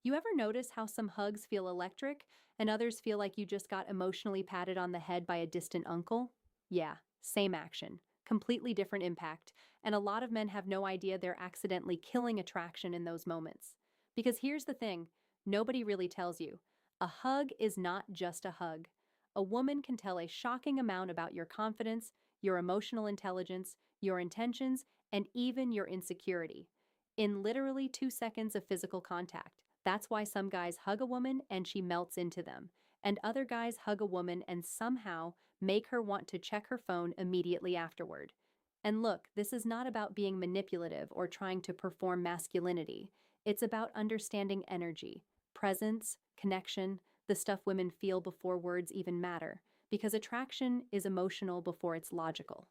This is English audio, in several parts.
You ever notice how some hugs feel electric and others feel like you just got emotionally patted on the head by a distant uncle? Yeah, same action, completely different impact, and a lot of men have no idea they're accidentally killing attraction in those moments. Because here's the thing, nobody really tells you. A hug is not just a hug. A woman can tell a shocking amount about your confidence, your emotional intelligence, your intentions, and even your insecurity in literally 2 seconds of physical contact. That's why some guys hug a woman and she melts into them, and other guys hug a woman and somehow make her want to check her phone immediately afterward. And look, this is not about being manipulative or trying to perform masculinity. It's about understanding energy, presence, connection, the stuff women feel before words even matter, because attraction is emotional before it's logical.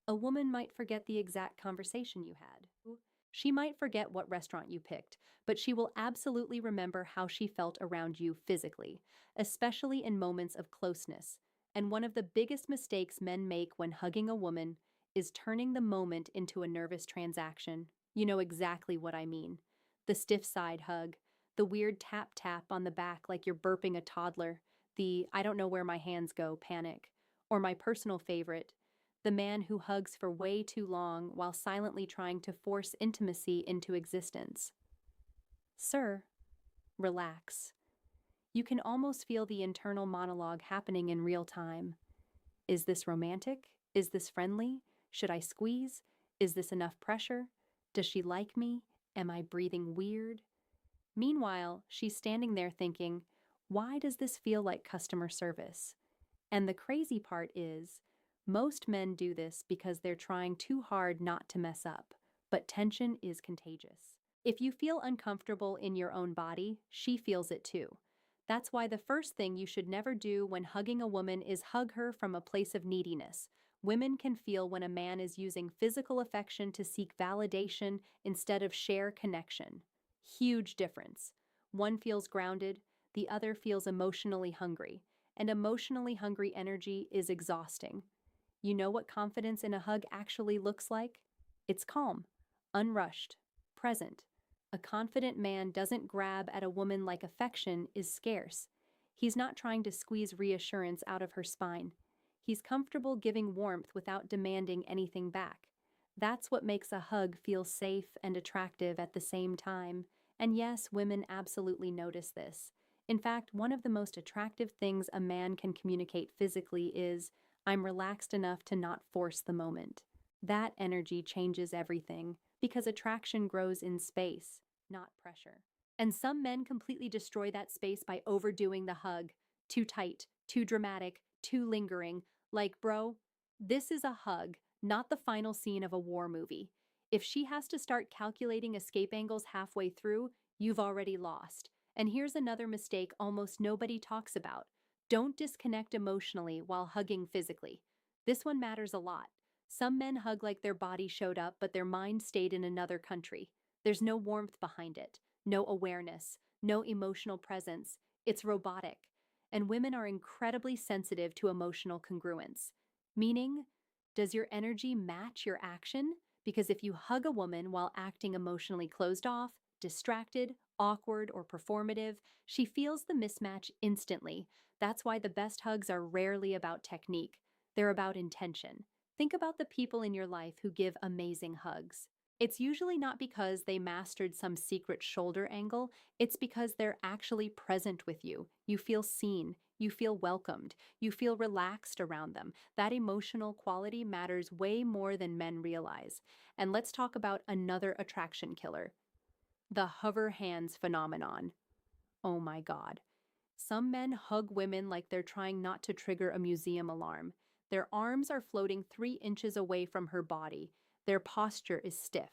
A woman might forget the exact conversation you had. She might forget what restaurant you picked, but she will absolutely remember how she felt around you physically, especially in moments of closeness. And one of the biggest mistakes men make when hugging a woman is turning the moment into a nervous transaction. You know exactly what I mean. The stiff side hug, the weird tap tap on the back like you're burping a toddler, the I don't know where my hands go panic, or my personal favorite, the man who hugs for way too long while silently trying to force intimacy into existence. Sir, relax. You can almost feel the internal monologue happening in real time. Is this romantic? Is this friendly? Should I squeeze? Is this enough pressure? Does she like me? Am I breathing weird? Meanwhile, she's standing there thinking, why does this feel like customer service? And the crazy part is, most men do this because they're trying too hard not to mess up, but tension is contagious. If you feel uncomfortable in your own body, she feels it too. That's why the first thing you should never do when hugging a woman is hug her from a place of neediness. Women can feel when a man is using physical affection to seek validation instead of share connection. Huge difference. One feels grounded, the other feels emotionally hungry, and emotionally hungry energy is exhausting. You know what confidence in a hug actually looks like? It's calm, unrushed, present. A confident man doesn't grab at a woman like affection is scarce. He's not trying to squeeze reassurance out of her spine. He's comfortable giving warmth without demanding anything back. That's what makes a hug feel safe and attractive at the same time. And yes, women absolutely notice this. In fact, one of the most attractive things a man can communicate physically is, I'm relaxed enough to not force the moment. That energy changes everything because attraction grows in space, not pressure. And some men completely destroy that space by overdoing the hug. Too tight, too dramatic, too lingering. Like, bro, this is a hug, not the final scene of a war movie. If she has to start calculating escape angles halfway through, you've already lost. And here's another mistake almost nobody talks about. Don't disconnect emotionally while hugging physically. This one matters a lot. Some men hug like their body showed up, but their mind stayed in another country. There's no warmth behind it, no awareness, no emotional presence. It's robotic. And women are incredibly sensitive to emotional congruence. Meaning, does your energy match your action? Because if you hug a woman while acting emotionally closed off, distracted, awkward, or performative, she feels the mismatch instantly. That's why the best hugs are rarely about technique. They're about intention. Think about the people in your life who give amazing hugs. It's usually not because they mastered some secret shoulder angle, it's because they're actually present with you. You feel seen, you feel welcomed, you feel relaxed around them. That emotional quality matters way more than men realize. And let's talk about another attraction killer, the hover hands phenomenon. Oh my God. Some men hug women like they're trying not to trigger a museum alarm. Their arms are floating 3 inches away from her body. Their posture is stiff.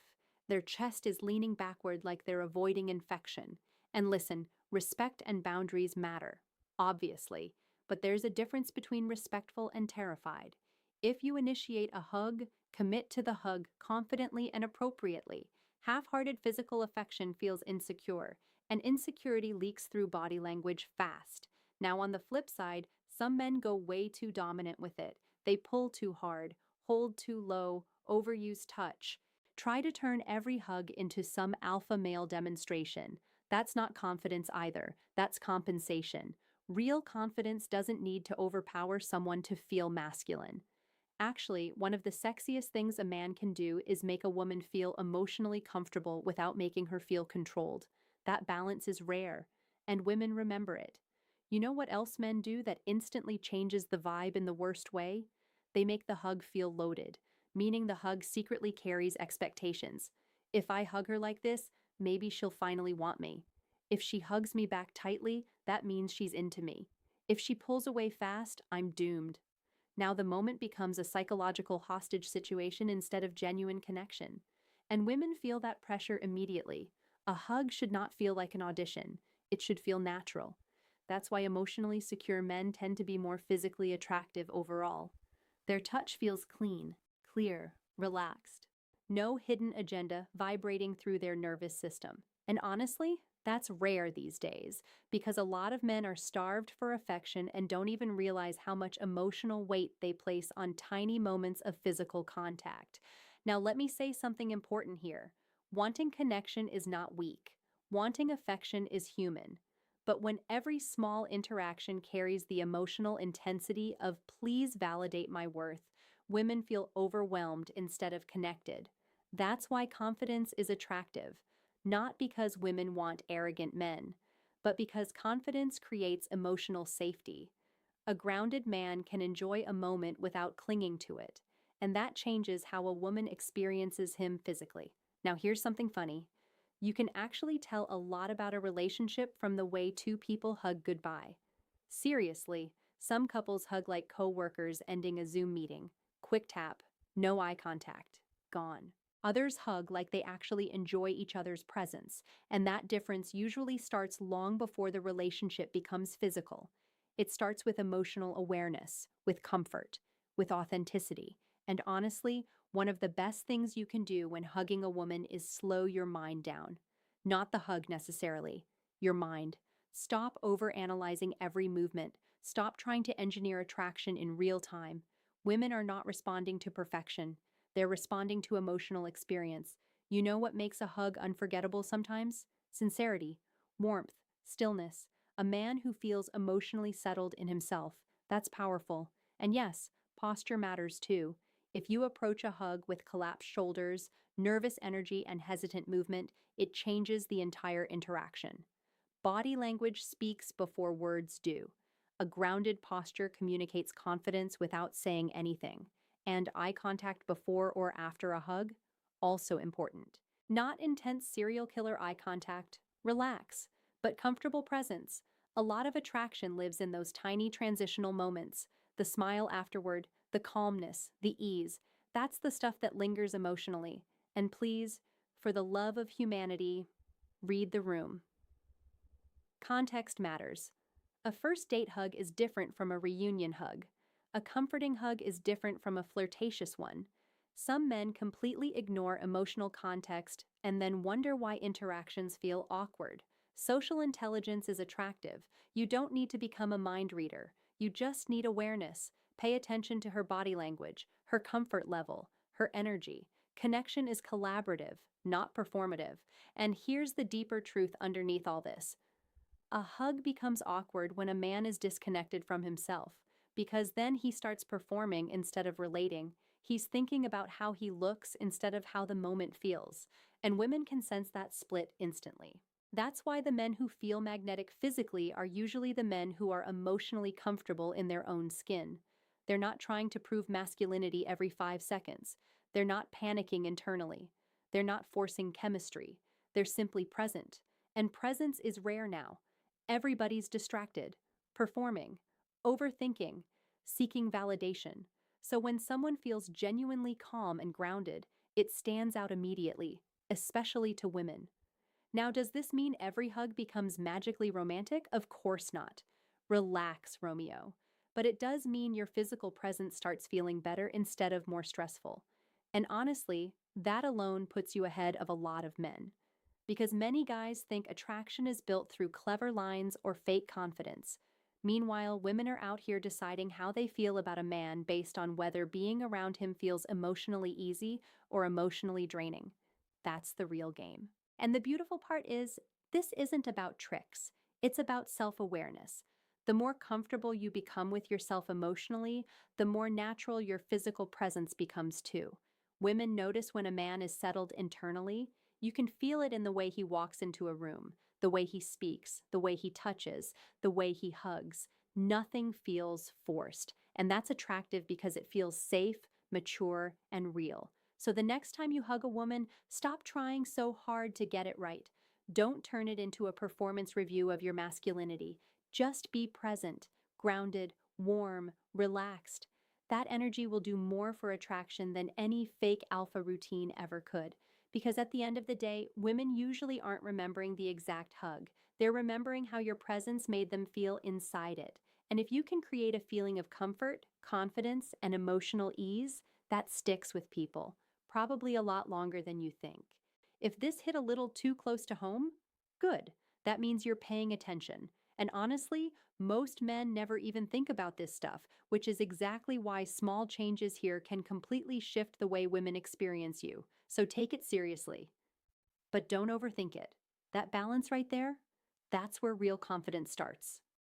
Their chest is leaning backward like they're avoiding infection. And listen, respect and boundaries matter, obviously, but there's a difference between respectful and terrified. If you initiate a hug, commit to the hug confidently and appropriately. Half-hearted physical affection feels insecure, and insecurity leaks through body language fast. Now, on the flip side, some men go way too dominant with it. They pull too hard, hold too low, overuse touch. Try to turn every hug into some alpha male demonstration. That's not confidence either. That's compensation. Real confidence doesn't need to overpower someone to feel masculine. Actually, one of the sexiest things a man can do is make a woman feel emotionally comfortable without making her feel controlled. That balance is rare, and women remember it. You know what else men do that instantly changes the vibe in the worst way? They make the hug feel loaded, meaning the hug secretly carries expectations. If I hug her like this, maybe she'll finally want me. If she hugs me back tightly, that means she's into me. If she pulls away fast, I'm doomed. Now the moment becomes a psychological hostage situation instead of genuine connection. And women feel that pressure immediately. A hug should not feel like an audition, it should feel natural. That's why emotionally secure men tend to be more physically attractive overall. Their touch feels clean, clear, relaxed. No hidden agenda vibrating through their nervous system. And honestly, that's rare these days because a lot of men are starved for affection and don't even realize how much emotional weight they place on tiny moments of physical contact. Now, let me say something important here. Wanting connection is not weak, wanting affection is human. But when every small interaction carries the emotional intensity of please validate my worth, women feel overwhelmed instead of connected. That's why confidence is attractive, not because women want arrogant men, but because confidence creates emotional safety. A grounded man can enjoy a moment without clinging to it, and that changes how a woman experiences him physically. Now, here's something funny. You can actually tell a lot about a relationship from the way two people hug goodbye. Seriously, some couples hug like coworkers ending a Zoom meeting. Quick tap, no eye contact, gone. Others hug like they actually enjoy each other's presence, and that difference usually starts long before the relationship becomes physical. It starts with emotional awareness, with comfort, with authenticity, and honestly, one of the best things you can do when hugging a woman is slow your mind down. Not the hug necessarily, your mind. Stop overanalyzing every movement. Stop trying to engineer attraction in real time. Women are not responding to perfection. They're responding to emotional experience. You know what makes a hug unforgettable sometimes? Sincerity, warmth, stillness. A man who feels emotionally settled in himself. That's powerful. And yes, posture matters too. If you approach a hug with collapsed shoulders, nervous energy, and hesitant movement, it changes the entire interaction. Body language speaks before words do. A grounded posture communicates confidence without saying anything. And eye contact before or after a hug? Also important. Not intense serial killer eye contact, relax, but comfortable presence. A lot of attraction lives in those tiny transitional moments. The smile afterward, the calmness, the ease. That's the stuff that lingers emotionally. And please, for the love of humanity, read the room. Context matters. A first date hug is different from a reunion hug. A comforting hug is different from a flirtatious one. Some men completely ignore emotional context and then wonder why interactions feel awkward. Social intelligence is attractive. You don't need to become a mind reader. You just need awareness. Pay attention to her body language, her comfort level, her energy. Connection is collaborative, not performative. And here's the deeper truth underneath all this. A hug becomes awkward when a man is disconnected from himself, because then he starts performing instead of relating. He's thinking about how he looks instead of how the moment feels, and women can sense that split instantly. That's why the men who feel magnetic physically are usually the men who are emotionally comfortable in their own skin. They're not trying to prove masculinity every 5 seconds. They're not panicking internally. They're not forcing chemistry. They're simply present. And presence is rare now. Everybody's distracted, performing, overthinking, seeking validation. So when someone feels genuinely calm and grounded, it stands out immediately, especially to women. Now, does this mean every hug becomes magically romantic? Of course not. Relax, Romeo. But it does mean your physical presence starts feeling better instead of more stressful. And honestly, that alone puts you ahead of a lot of men. Because many guys think attraction is built through clever lines or fake confidence. Meanwhile, women are out here deciding how they feel about a man based on whether being around him feels emotionally easy or emotionally draining. That's the real game. And the beautiful part is, This isn't about tricks, it's about self awareness. The more comfortable you become with yourself emotionally, the more natural your physical presence becomes too. Women notice when a man is settled internally. You can feel it in the way he walks into a room, the way he speaks, the way he touches, the way he hugs. Nothing feels forced, and that's attractive because it feels safe, mature, and real. So the next time you hug a woman, stop trying so hard to get it right. Don't turn it into a performance review of your masculinity. Just be present, grounded, warm, relaxed. That energy will do more for attraction than any fake alpha routine ever could. Because at the end of the day, women usually aren't remembering the exact hug. They're remembering how your presence made them feel inside it. And if you can create a feeling of comfort, confidence, and emotional ease, that sticks with people, probably a lot longer than you think. If this hit a little too close to home, good. That means you're paying attention. And honestly, most men never even think about this stuff, which is exactly why small changes here can completely shift the way women experience you. So take it seriously, but don't overthink it. That balance right there, that's where real confidence starts.